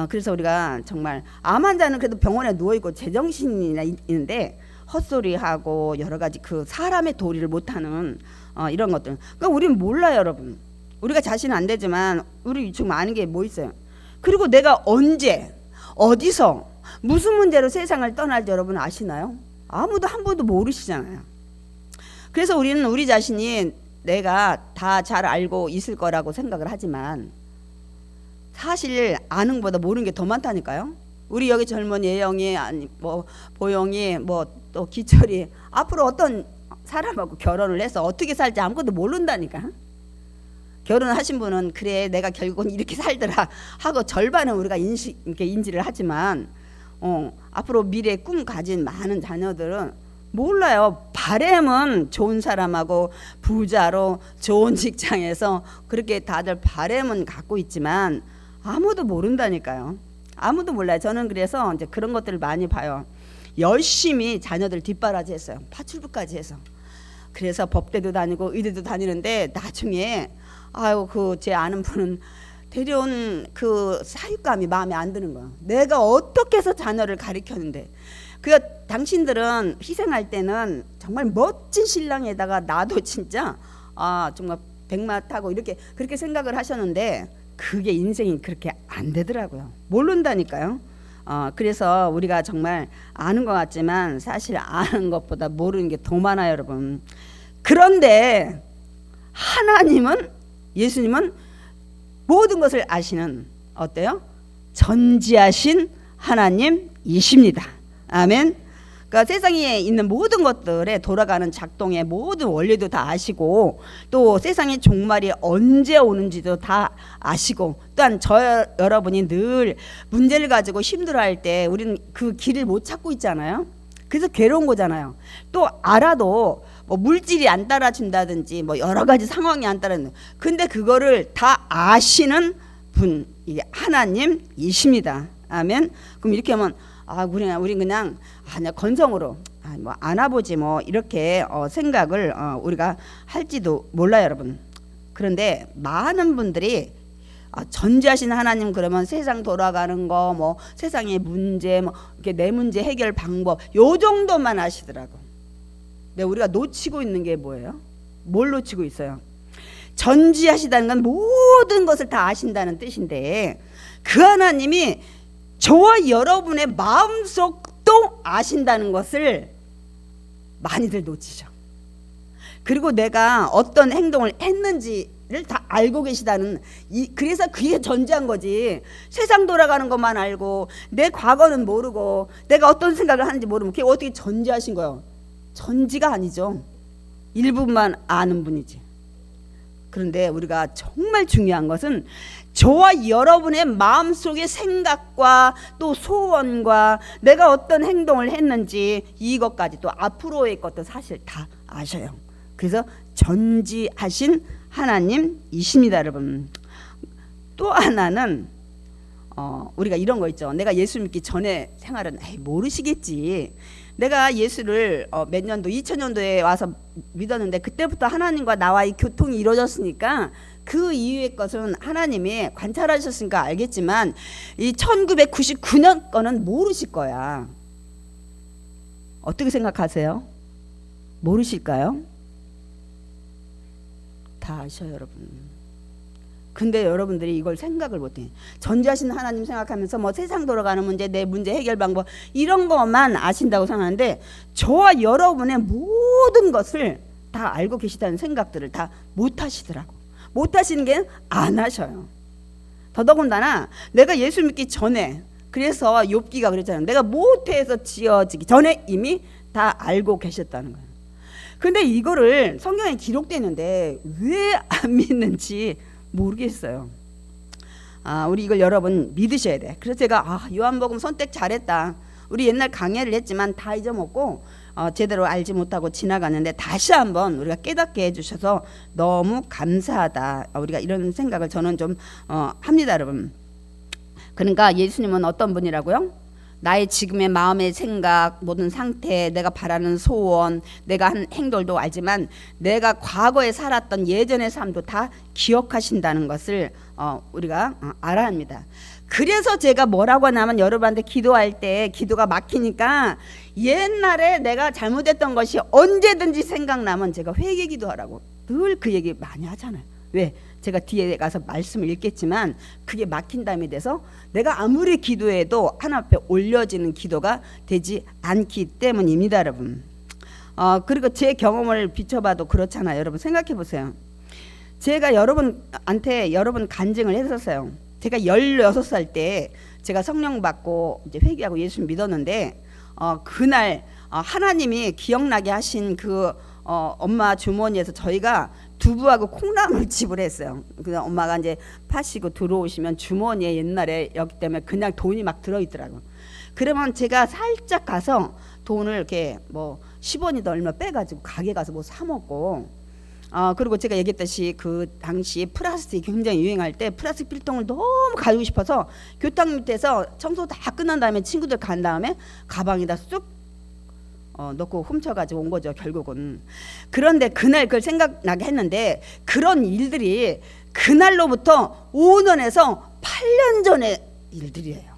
그래서 우리가 정말 암 환자는 그래도 병원에 누워있고 제정신이 있는데 헛소리하고 여러 가지 그 사람의 도리를 못하는 이런 것들. 그러니까 우리는 몰라요, 여러분. 우리가 자신은 안 되지만 우리 지금 아는 게 뭐 있어요? 그리고 내가 언제 어디서 무슨 문제로 세상을 떠날지 여러분 아시나요? 아무도 한 번도 모르시잖아요. 그래서 우리는 우리 자신이 내가 다 잘 알고 있을 거라고 생각을 하지만 사실 아는 것보다 모르는 게 더 많다니까요. 우리 여기 젊은 예영이 아니 뭐 보영이 뭐 또 기철이 앞으로 어떤 사람하고 결혼을 해서 어떻게 살지 아무것도 모른다니까. 결혼하신 분은 그래 내가 결국은 이렇게 살더라 하고 절반은 우리가 인지를 하지만 앞으로 미래 꿈 가진 많은 자녀들은 몰라요. 바램은 좋은 사람하고 부자로 좋은 직장에서 그렇게 다들 바램은 갖고 있지만 아무도 모른다니까요. 아무도 몰라요. 저는 그래서 이제 그런 것들을 많이 봐요. 열심히 자녀들 뒷바라지 했어요. 파출부까지 해서. 그래서 법대도 다니고 의대도 다니는데 나중에 그 제 아는 분은 데려온 그 사육감이 마음에 안 드는 거예요. 내가 어떻게 해서 자녀를 가르쳤는데. 당신들은 희생할 때는 정말 멋진 신랑에다가 나도 진짜 정말 백마 타고 이렇게 그렇게 생각을 하셨는데 그게 인생이 그렇게 안 되더라고요. 모른다니까요. 그래서 우리가 정말 아는 것 같지만 사실 아는 것보다 모르는 게 더 많아요, 여러분. 그런데 하나님은 예수님은 모든 것을 아시는 어때요? 전지하신 하나님이십니다. 아멘. 그러니까 세상에 있는 모든 것들에 돌아가는 작동의 모든 원리도 다 아시고 또 세상의 종말이 언제 오는지도 다 아시고 또한 여러분이 늘 문제를 가지고 힘들어할 때 우리는 그 길을 못 찾고 있잖아요. 그래서 괴로운 거잖아요. 또 알아도 뭐 물질이 안 따라준다든지 뭐 여러 가지 상황이 안 따라준다. 근데 그거를 다 아시는 분 이게 하나님이십니다. 아멘. 그럼 이렇게 하면 우리 그냥 건성으로 뭐 안아보지 뭐 이렇게 생각을 우리가 할지도 몰라요, 여러분. 그런데 많은 분들이 전지하신 하나님 그러면 세상 돌아가는 거, 뭐 세상의 문제, 뭐 이렇게 내 문제 해결 방법 요 정도만 아시더라고. 근데 우리가 놓치고 있는 게 뭐예요? 뭘 놓치고 있어요? 전지하시다는 건 모든 것을 다 아신다는 뜻인데 그 하나님이 저와 여러분의 마음속도 아신다는 것을 많이들 놓치죠. 그리고 내가 어떤 행동을 했는지를 다 알고 계시다는 그래서 그게 전지한 거지. 세상 돌아가는 것만 알고 내 과거는 모르고 내가 어떤 생각을 하는지 모르면 그게 어떻게 전지하신 거예요? 전지가 아니죠. 일부만 아는 분이지. 그런데 우리가 정말 중요한 것은 저와 여러분의 마음속의 생각과 또 소원과 내가 어떤 행동을 했는지 이것까지 또 앞으로의 것도 사실 다 아셔요. 그래서 전지하신 하나님이십니다, 여러분. 또 하나는 우리가 이런 거 있죠. 내가 예수 믿기 전에 생활은 모르시겠지. 내가 예수를 몇 년도 2000년도에 와서 믿었는데 그때부터 하나님과 나와의 교통이 이루어졌으니까 그 이후의 것은 하나님이 관찰하셨으니까 알겠지만 이 1999년 거는 모르실 거야. 어떻게 생각하세요? 모르실까요? 다 아셔요, 여러분. 근데 여러분들이 이걸 생각을 못해. 전지하신 하나님 생각하면서 뭐 세상 돌아가는 문제, 내 문제 해결 방법 이런 것만 아신다고 생각하는데 저와 여러분의 모든 것을 다 알고 계시다는 생각들을 다 못하시더라고. 못하시는 게 안 하셔요. 더더군다나 내가 예수 믿기 전에 그래서 욥기가 그랬잖아요. 내가 모태에서 지어지기 전에 이미 다 알고 계셨다는 거예요. 근데 이거를 성경에 기록되어 있는데 왜 안 믿는지 모르겠어요. 우리 이걸 여러분 믿으셔야 돼. 그래서 제가 요한복음 선택 잘했다. 우리 옛날 강해를 했지만 다 잊어먹고 제대로 알지 못하고 지나갔는데 다시 한번 우리가 깨닫게 해주셔서 너무 감사하다. 우리가 이런 생각을 저는 좀 합니다, 여러분. 그러니까 예수님은 어떤 분이라고요? 나의 지금의 마음의 생각, 모든 상태, 내가 바라는 소원, 내가 한 행동도 알지만 내가 과거에 살았던 예전의 삶도 다 기억하신다는 것을 우리가 알아야 합니다. 그래서 제가 뭐라고 하냐면 여러분한테 기도할 때 기도가 막히니까 옛날에 내가 잘못했던 것이 언제든지 생각나면 제가 회개 기도하라고 늘 그 얘기 많이 하잖아요. 왜? 제가 뒤에 가서 말씀을 읽겠지만 그게 막힌 다음에 돼서 내가 아무리 기도해도 하나님 앞에 올려지는 기도가 되지 않기 때문입니다, 여러분. 그리고 제 경험을 비춰봐도 그렇잖아요. 여러분 생각해 보세요. 제가 여러분한테 여러분 간증을 했었어요. 제가 16살 때 제가 성령 받고 이제 회개하고 예수 믿었는데 그날 하나님이 기억나게 하신 그 엄마 주머니에서 저희가 두부하고 콩나물집을 했어요. 그래서 엄마가 이제 파시고 들어오시면 주머니에 옛날에 여기 때문에 그냥 돈이 막 들어있더라고요. 그러면 제가 살짝 가서 돈을 이렇게 뭐 10원이든 얼마 빼가지고 가게 가서 뭐 사 먹고 그리고 제가 얘기했듯이 그 당시 플라스틱이 굉장히 유행할 때 플라스틱 필통을 너무 가지고 싶어서 교탁 밑에서 청소 다 끝난 다음에 친구들 간 다음에 가방에다 쑥 넣고 훔쳐가지고 온 거죠, 결국은. 그런데 그날 그걸 생각나게 했는데 그런 일들이 그날로부터 5년에서 8년 전의 일들이에요.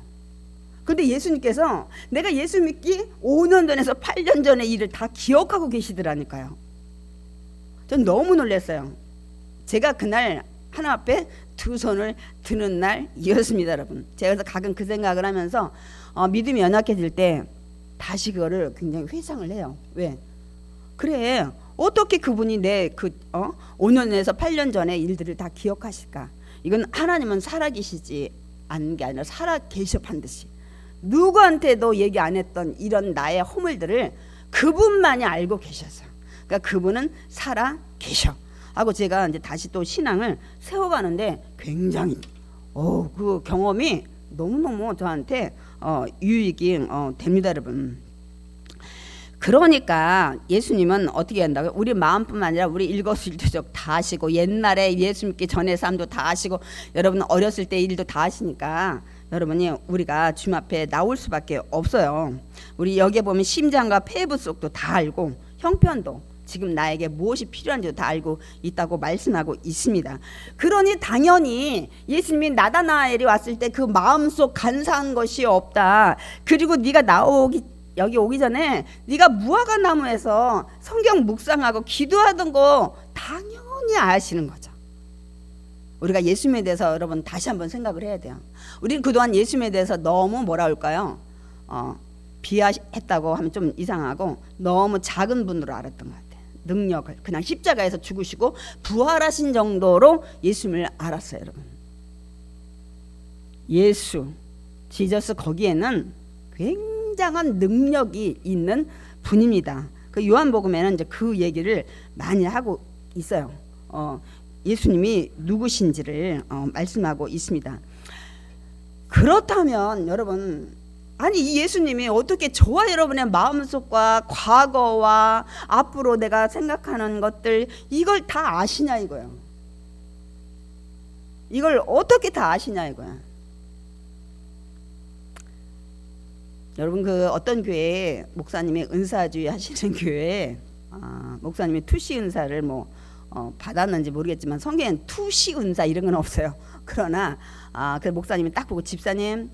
근데 예수님께서 내가 예수 믿기 5년 전에서 8년 전의 일을 다 기억하고 계시더라니까요. 전 너무 놀랐어요. 제가 그날 하나님 앞에 두 손을 드는 날이었습니다, 여러분. 제가 그래서 가끔 그 생각을 하면서 믿음이 연약해질 때 다시 그거를 굉장히 회상을 해요. 왜? 그래, 어떻게 그분이 내 5년에서 8년 전의 일들을 다 기억하실까? 이건 하나님은 살아계시지 않은 게 아니라 살아계셔 반드시. 누구한테도 얘기 안 했던 이런 나의 허물들을 그분만이 알고 계셔서. 그러니까 그분은 살아계셔. 하고 제가 이제 다시 또 신앙을 세워가는데 굉장히 그 경험이 너무너무 저한테 유익이 됩니다, 여러분. 그러니까 예수님은 어떻게 한다고요? 우리 마음뿐만 아니라 우리 일거수일투족 다 아시고 옛날에 예수 믿기 전의 삶도 다 아시고 여러분 어렸을 때 일도 다 아시니까 여러분이 우리가 주님 앞에 나올 수밖에 없어요. 우리 여기에 보면 심장과 폐부 속도 다 알고 형편도 지금 나에게 무엇이 필요한지도 다 알고 있다고 말씀하고 있습니다. 그러니 당연히 예수님이 나다나엘이 왔을 때 그 마음속 간사한 것이 없다. 그리고 네가 여기 오기 전에 네가 무화과 나무에서 성경 묵상하고 기도하던 거 당연히 아시는 거죠. 우리가 예수님에 대해서 여러분 다시 한번 생각을 해야 돼요. 우리는 그동안 예수님에 대해서 너무 뭐라 할까요? 비하했다고 하면 좀 이상하고 너무 작은 분으로 알았던 것 같아요. 능력을 그냥 십자가에서 죽으시고 부활하신 정도로 예수님을 알았어요. 여러분, 예수 지저스 거기에는 굉장한 능력이 있는 분입니다. 그 요한복음에는 이제 그 얘기를 많이 하고 있어요. 예수님이 누구신지를 말씀하고 있습니다. 그렇다면 여러분, 아니 이 예수님이 어떻게 저와 여러분의 마음속과 과거와 앞으로 내가 생각하는 것들 이걸 다 아시냐 이거예요. 이걸 어떻게 다 아시냐 이거야. 여러분, 그 어떤 교회에 목사님이 은사주의 하시는 교회에 목사님이 투시 은사를 받았는지 모르겠지만 성경엔 투시 은사 이런 건 없어요. 그러나 그 목사님이 딱 보고 집사님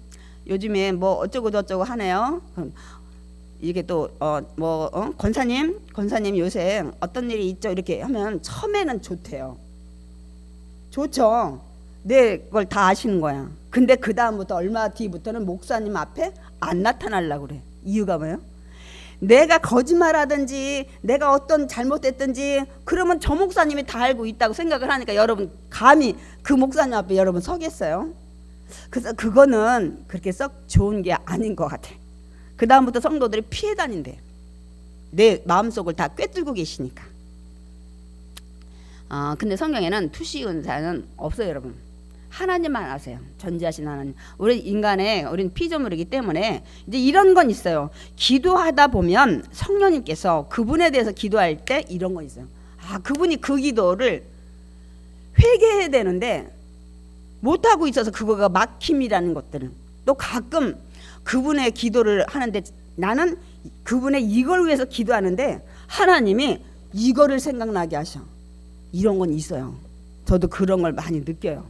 요즘에 뭐 어쩌고 저쩌고 하네요. 이게 또 권사님 요새 어떤 일이 있죠? 이렇게 하면 처음에는 좋대요. 좋죠. 내 걸 다 아시는 거야. 근데 그 다음부터 얼마 뒤부터는 목사님 앞에 안 나타나려고 그래. 이유가 뭐예요? 내가 거짓말하든지 내가 어떤 잘못했든지 그러면 저 목사님이 다 알고 있다고 생각을 하니까 여러분 감히 그 목사님 앞에 여러분 서겠어요? 그래서 그거는 그렇게 썩 좋은 게 아닌 것 같아. 그 다음부터 성도들이 피해 다닌대. 내 마음속을 다 꿰뚫고 계시니까. 근데 성경에는 투시 은사는 없어요. 여러분, 하나님만 아세요. 전지하신 하나님. 우리 우린 피조물이기 때문에 이제 이런 건 있어요. 기도하다 보면 성령님께서 그분에 대해서 기도할 때 이런 거 있어요. 그분이 그 기도를 회개해야 되는데 못하고 있어서 그거가 막힘이라는 것들은 또 가끔 그분의 기도를 하는데 나는 그분의 이걸 위해서 기도하는데 하나님이 이거를 생각나게 하셔. 이런 건 있어요. 저도 그런 걸 많이 느껴요.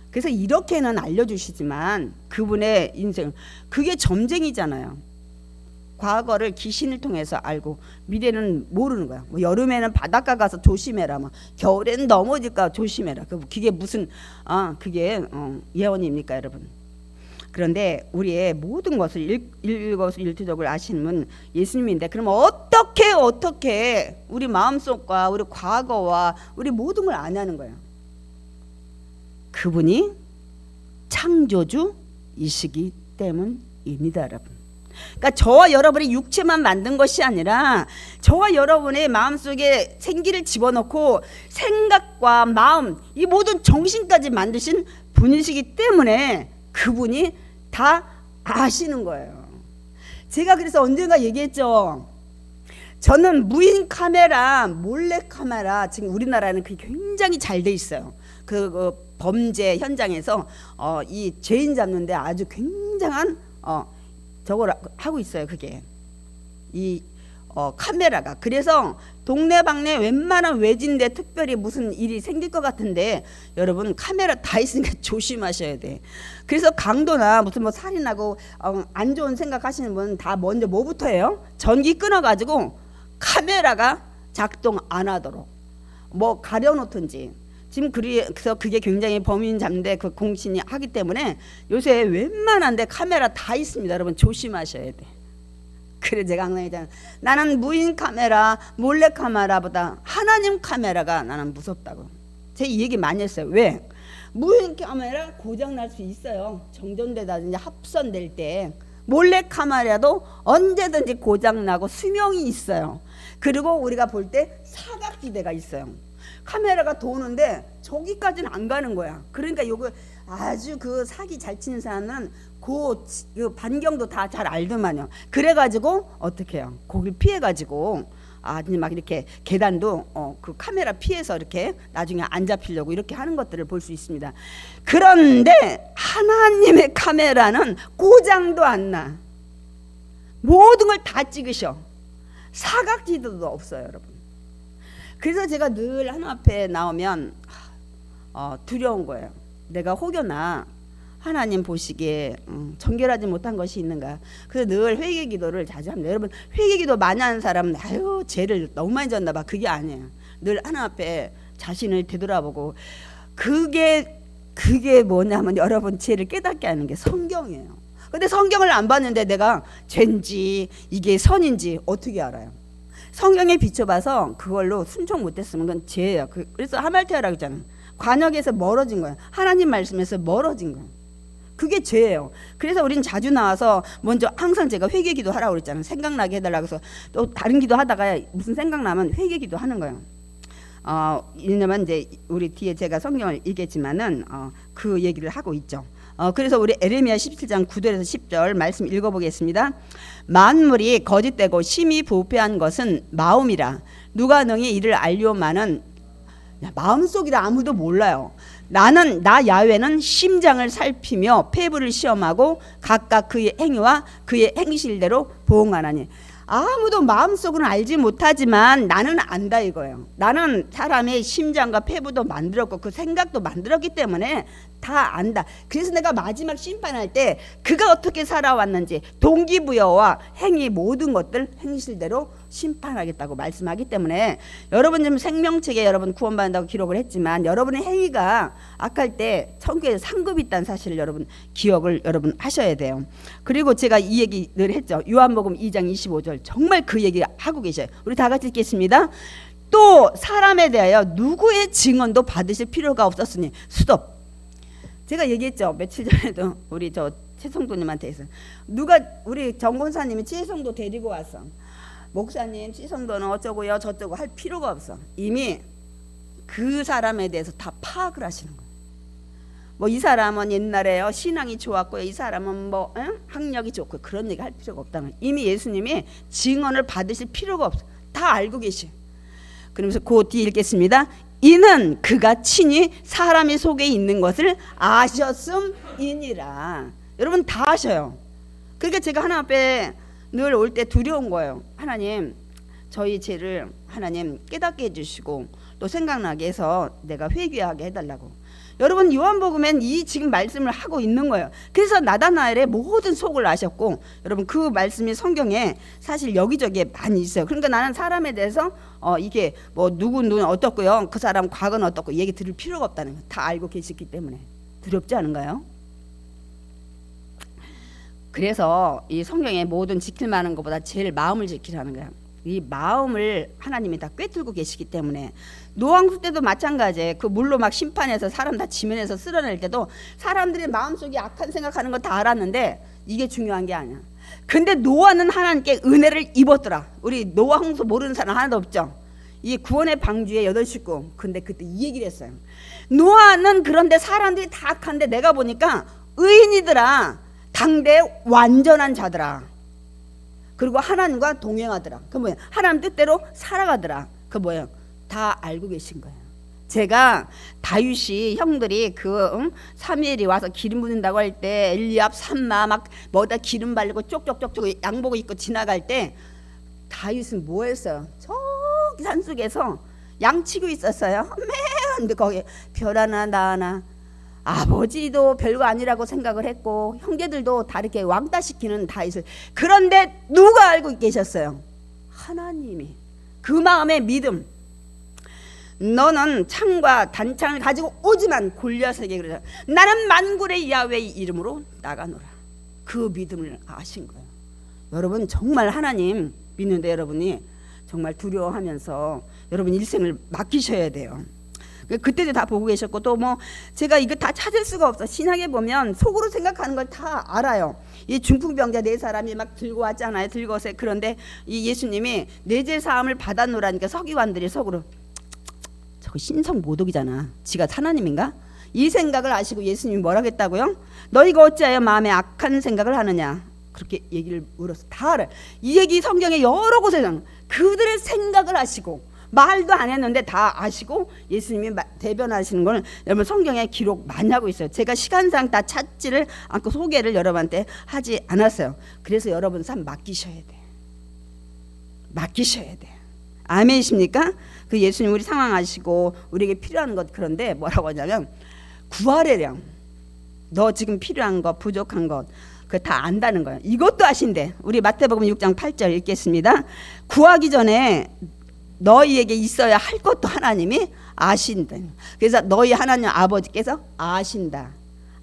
그래서 이렇게는 알려주시지만 그분의 인생 그게 점쟁이잖아요. 과거를 귀신을 통해서 알고 미래는 모르는 거야. 여름에는 바닷가 가서 조심해라. 겨울에는 넘어질까 조심해라. 그게 무슨 그게 예언입니까, 여러분? 그런데 우리의 모든 것을 일거수일투족을 아시는 분 예수님인데, 그러면 어떻게 우리 마음속과 우리 과거와 우리 모든 걸 아냐는 거예요. 그분이 창조주이시기 때문입니다, 여러분. 그러니까 저와 여러분의 육체만 만든 것이 아니라 저와 여러분의 마음속에 생기를 집어넣고 생각과 마음, 이 모든 정신까지 만드신 분이시기 때문에 그분이 다 아시는 거예요. 제가 그래서 언젠가 얘기했죠. 저는 무인 카메라, 몰래 카메라, 지금 우리나라는 그게 굉장히 잘 돼 있어요. 그 범죄 현장에서 이 죄인 잡는데 아주 굉장한 저걸 하고 있어요. 그게 이 카메라가. 그래서 동네방네 웬만한 외진데 특별히 무슨 일이 생길 것 같은데 여러분 카메라 다 있으니까 조심하셔야 돼. 그래서 강도나 무슨 살인하고 안 좋은 생각하시는 분은 다 먼저 뭐부터 해요? 전기 끊어가지고 카메라가 작동 안 하도록 가려놓든지. 지금 그래서 그게 굉장히 범인 잡는데 그 공신이 하기 때문에 요새 웬만한데 카메라 다 있습니다. 여러분 조심하셔야 돼. 그래 제가 항상 얘기하잖아요. 나는 무인 카메라, 몰래 카메라보다 하나님 카메라가 나는 무섭다고. 제가 이 얘기 많이 했어요. 왜? 무인 카메라 고장 날 수 있어요. 정전되다든지 합선될 때. 몰래 카메라도 언제든지 고장 나고 수명이 있어요. 그리고 우리가 볼 때 사각지대가 있어요. 카메라가 도는데 저기까지는 안 가는 거야. 그러니까 요거 아주 그 사기 잘 치는 사람은 그 반경도 다 잘 알더만요. 그래가지고 어떻게 해요? 거길 피해가지고 막 이렇게 계단도 그 카메라 피해서 이렇게 나중에 안 잡히려고 이렇게 하는 것들을 볼 수 있습니다. 그런데 하나님의 카메라는 고장도 안 나. 모든 걸 다 찍으셔. 사각지대도 없어요, 여러분. 그래서 제가 늘 하나님 앞에 나오면 두려운 거예요. 내가 혹여나 하나님 보시기에 정결하지 못한 것이 있는가. 그래서 늘 회개 기도를 자주 합니다. 여러분, 회개 기도 많이 하는 사람은 아유 죄를 너무 많이 졌나 봐. 그게 아니에요. 늘 하나님 앞에 자신을 되돌아보고, 그게 뭐냐면 여러분, 죄를 깨닫게 하는 게 성경이에요. 근데 성경을 안 봤는데 내가 죄인지 이게 선인지 어떻게 알아요? 성경에 비춰봐서 그걸로 순종 못했으면 그건 죄예요. 그래서 하말테아라고 했잖아요. 관역에서 멀어진 거예요. 하나님 말씀에서 멀어진 거예요. 그게 죄예요. 그래서 우린 자주 나와서 먼저 항상 제가 회개 기도 하라고 그랬잖아요. 생각나게 해달라고 해서 또 다른 기도 하다가 무슨 생각나면 회개 기도 하는 거예요. 왜냐면 이제 우리 뒤에 제가 성경을 읽겠지만은 그 얘기를 하고 있죠. 그래서 우리 에레미야 17장 9절에서 10절 말씀 읽어보겠습니다. 만물이 거짓되고 심히 부패한 것은 마음이라 누가 능히 이를 알리오마는, 마음속이라 아무도 몰라요. 나 야훼는 심장을 살피며 폐부를 시험하고 각각 그의 행위와 그의 행실대로 보응하나니. 아무도 마음속은 알지 못하지만 나는 안다 이거예요. 나는 사람의 심장과 폐부도 만들었고 그 생각도 만들었기 때문에 다 안다. 그래서 내가 마지막 심판할 때 그가 어떻게 살아왔는지 동기부여와 행위 모든 것들 행실대로 심판하겠다고 말씀하기 때문에, 여러분 지금 생명책에 여러분 구원받는다고 기록을 했지만 여러분의 행위가 악할 때 천국에 상급이 있다는 사실을 여러분 기억을 여러분 하셔야 돼요. 그리고 제가 이 얘기 늘 했죠. 요한복음 2장 25절 정말 그 얘기 하고 계셔요. 우리 다 같이 읽겠습니다. 또 사람에 대하여 누구의 증언도 받으실 필요가 없었으니. 스톱. 제가 얘기했죠. 며칠 전에도 우리 저 최성도님한테 해서 누가 우리 정권사님이 최성도 데리고 왔어. 목사님 최성도는 어쩌고요 저쩌고 할 필요가 없어. 이미 그 사람에 대해서 다 파악을 하시는 거예요. 뭐 이 사람은 옛날에요 신앙이 좋았고요, 이 사람은 뭐 학력이 좋고, 그런 얘기 할 필요가 없다는 거예요. 이미 예수님이 증언을 받으실 필요가 없어. 다 알고 계셔. 그러면서 그 뒤에 읽겠습니다. 이는 그가 친히 사람의 속에 있는 것을 아셨음이니라. 여러분 다 아셔요. 그러니까 제가 하나님 앞에 늘 올 때 두려운 거예요. 하나님, 저희 죄를 하나님 깨닫게 해주시고 또 생각나게 해서 내가 회개하게 해달라고. 여러분 요한복음엔 이 지금 말씀을 하고 있는 거예요. 그래서 나다나엘의 모든 속을 아셨고, 여러분 그 말씀이 성경에 사실 여기저기에 많이 있어요. 그러니까 나는 사람에 대해서 이게 뭐 누구는 어떻고요, 그 사람 과거는 어떻고 얘기 들을 필요가 없다는 거 다 알고 계시기 때문에. 두렵지 않은가요? 그래서 이 성경의 모든 지킬 만한 것보다 제일 마음을 지키라는 거야. 이 마음을 하나님이 다 꿰뚫고 계시기 때문에. 노왕수 때도 마찬가지예요. 그 물로 막 심판해서 사람 다 지면에서 쓸어낼 때도 사람들의 마음속에 악한 생각하는 거 다 알았는데 이게 중요한 게 아니야. 근데 노아는 하나님께 은혜를 입었더라. 우리 노아 홍수 모르는 사람 하나도 없죠. 이 구원의 방주에 8식구. 근데 그때 이 얘기를 했어요. 노아는 그런데 사람들이 다 악한데 내가 보니까 의인이더라. 당대 완전한 자더라. 그리고 하나님과 동행하더라. 그 뭐야? 하나님 뜻대로 살아가더라. 그 뭐예요? 다 알고 계신 거예요. 제가 다윗이 형들이 사무엘이 와서 기름 붓는다고 할 때 엘리압 산마 막 뭐다 기름 바르고 쪽쪽쪽쪽 양복 입고 지나갈 때 다윗은 뭐 했어요? 저기 산속에서 양치고 있었어요. 맨 거기 별 하나 나 하나. 아버지도 별거 아니라고 생각을 했고 형제들도 다 이렇게 왕따시키는 다윗을. 그런데 누가 알고 계셨어요? 하나님이. 그 마음의 믿음. 너는 창과 단창을 가지고 오지만 골리앗에게 그러자. 나는 만군의 야훼의 이름으로 나가노라. 그 믿음을 아신 거예요. 여러분 정말 하나님 믿는데 여러분이 정말 두려워하면서 여러분 일생을 맡기셔야 돼요. 그때도 다 보고 계셨고, 또 뭐 제가 이거 다 찾을 수가 없어. 신학에 보면 속으로 생각하는 걸 다 알아요. 이 중풍병자 4사람이 막 들고 왔잖아요. 들고서. 그런데 이 예수님이 내 죄 사함을 받아놓으라니까 서기관들이 속으로 저거 신성 모독이잖아. 지가 하나님인가? 이 생각을 아시고 예수님이 뭐라고 했다고요? 너희가 어찌하여 마음에 악한 생각을 하느냐? 그렇게 얘기를 물어서 다 알아요. 이 얘기 성경에 여러 곳에서 그들의 생각을 아시고 말도 안 했는데 다 아시고 예수님이 대변하시는 걸 여러분 성경에 기록 많이 하고 있어요. 제가 시간상 다 찾지를 않고 소개를 여러분한테 하지 않았어요. 그래서 여러분 삶 맡기셔야 돼. 맡기셔야 돼. 아멘이십니까? 그 예수님 우리 상황 아시고 우리에게 필요한 것, 그런데 뭐라고 하냐면 구하래요. 너 지금 필요한 것, 부족한 것, 그 다 안다는 거예요. 이것도 아신대. 우리 마태복음 6장 8절 읽겠습니다. 구하기 전에 너희에게 있어야 할 것도 하나님이 아신다. 그래서 너희 하나님 아버지께서 아신다.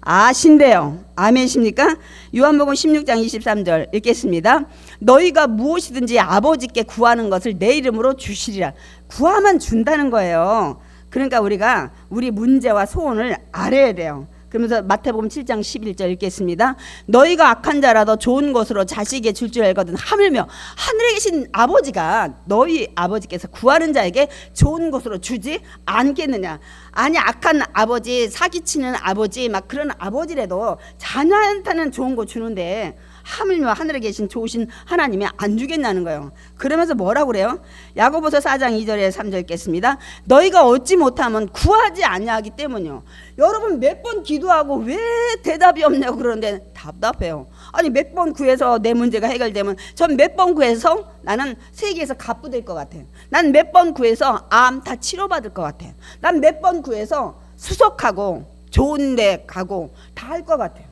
아신대요. 아멘이십니까? 요한복음 16장 23절 읽겠습니다. 너희가 무엇이든지 아버지께 구하는 것을 내 이름으로 주시리라. 구하면 준다는 거예요. 그러니까 우리가 우리 문제와 소원을 알아야 돼요. 그러면서 마태복음 7장 11절 읽겠습니다. 너희가 악한 자라도 좋은 것으로 자식에게 줄 줄 알거든 하물며 하늘에 계신 아버지가 너희 아버지께서 구하는 자에게 좋은 것으로 주지 않겠느냐. 아니, 악한 아버지, 사기치는 아버지, 막 그런 아버지라도 자녀한테는 좋은 거 주는데 하물며 하늘에 계신 좋으신 하나님이 안 주겠냐는 거예요. 그러면서 뭐라고 그래요? 야고보서 4장 2절에 3절 읽겠습니다. 너희가 얻지 못하면 구하지 아니하기 때문이요. 여러분 몇 번 기도하고 왜 대답이 없냐고 그러는데 답답해요. 아니 몇 번 구해서 내 문제가 해결되면 전 몇 번 구해서 나는 세계에서 갑부될 것 같아요. 난 몇 번 구해서 암 다 치료받을 것 같아요. 난 몇 번 구해서 수석하고 좋은 데 가고 다 할 것 같아요.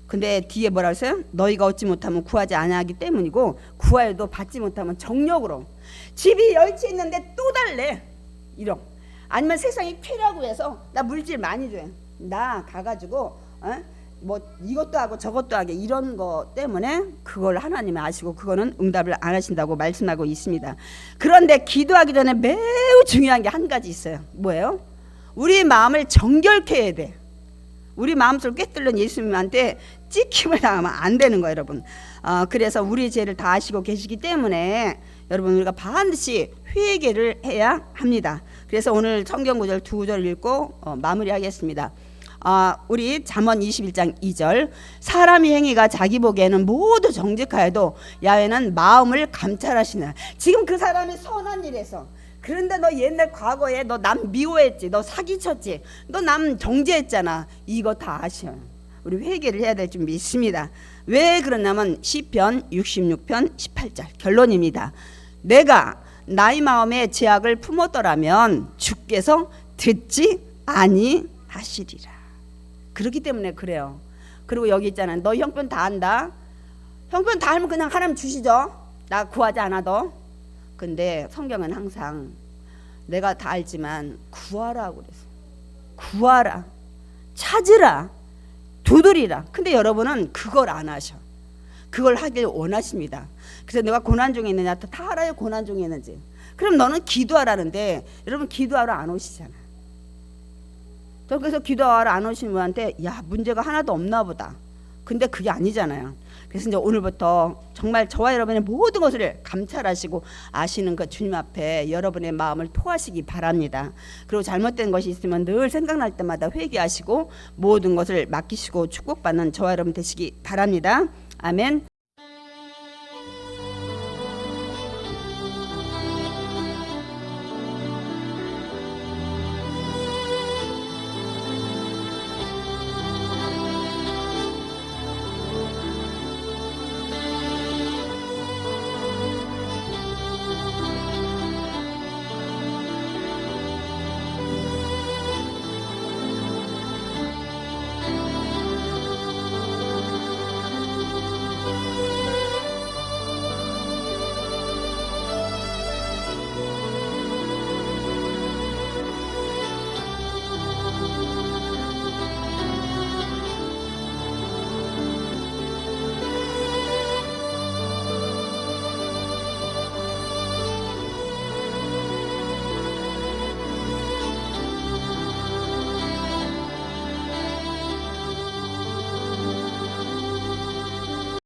근데 뒤에 뭐라 했어요? 너희가 얻지 못하면 구하지 아니하기 때문이고 구하여도 받지 못하면 정욕으로. 집이 10채 있는데 또 달래 1억. 아니면 세상이 쾌라고 해서 나 물질 많이 줘요. 나 가가지고 뭐 이것도 하고 저것도 하게, 이런 거 때문에 그걸 하나님이 아시고 그거는 응답을 안 하신다고 말씀하고 있습니다. 그런데 기도하기 전에 매우 중요한 게 한 가지 있어요. 뭐예요? 우리 마음을 정결케 해야 돼. 우리 마음속을 꿰뚫는 예수님한테 찍힘을 당하면 안 되는 거예요, 여러분. 그래서 우리 죄를 다 아시고 계시기 때문에 여러분 우리가 반드시 회개를 해야 합니다. 그래서 오늘 성경 구절 2절 읽고 마무리하겠습니다. 우리 잠언 21장 2절. 사람의 행위가 자기 보기에는 모두 정직하여도 야훼는 마음을 감찰하시나. 지금 그 사람이 선한 일에서, 그런데 너 옛날 과거에 너 남 미워했지, 너 사기쳤지, 너 남 정죄했잖아. 이거 다 아셔요. 우리 회개를 해야 될 줄 믿습니다. 왜 그러냐면 시편 66편 18절 결론입니다. 내가 나의 마음에 죄악을 품었더라면 주께서 듣지 아니하시리라. 그렇기 때문에 그래요. 그리고 여기 있잖아요. 너 형편 다 한다. 형편 다 하면 그냥 하나님 주시죠. 나 구하지 않아도. 근데 성경은 항상 내가 다 알지만 구하라고 그랬어. 구하라, 찾으라, 두드리라. 근데 여러분은 그걸 안 하셔. 그걸 하길 원하십니다. 그래서 내가 고난 중에 있느냐, 다 알아요. 고난 중에 있는지. 그럼 너는 기도하라는데 여러분 기도하러 안 오시잖아. 그래서 기도하러 안 오신 분한테 야, 문제가 하나도 없나 보다. 근데 그게 아니잖아요. 그래서 이제 오늘부터 정말 저와 여러분의 모든 것을 감찰하시고 아시는 그 주님 앞에 여러분의 마음을 토하시기 바랍니다. 그리고 잘못된 것이 있으면 늘 생각날 때마다 회개하시고 모든 것을 맡기시고 축복받는 저와 여러분 되시기 바랍니다. 아멘.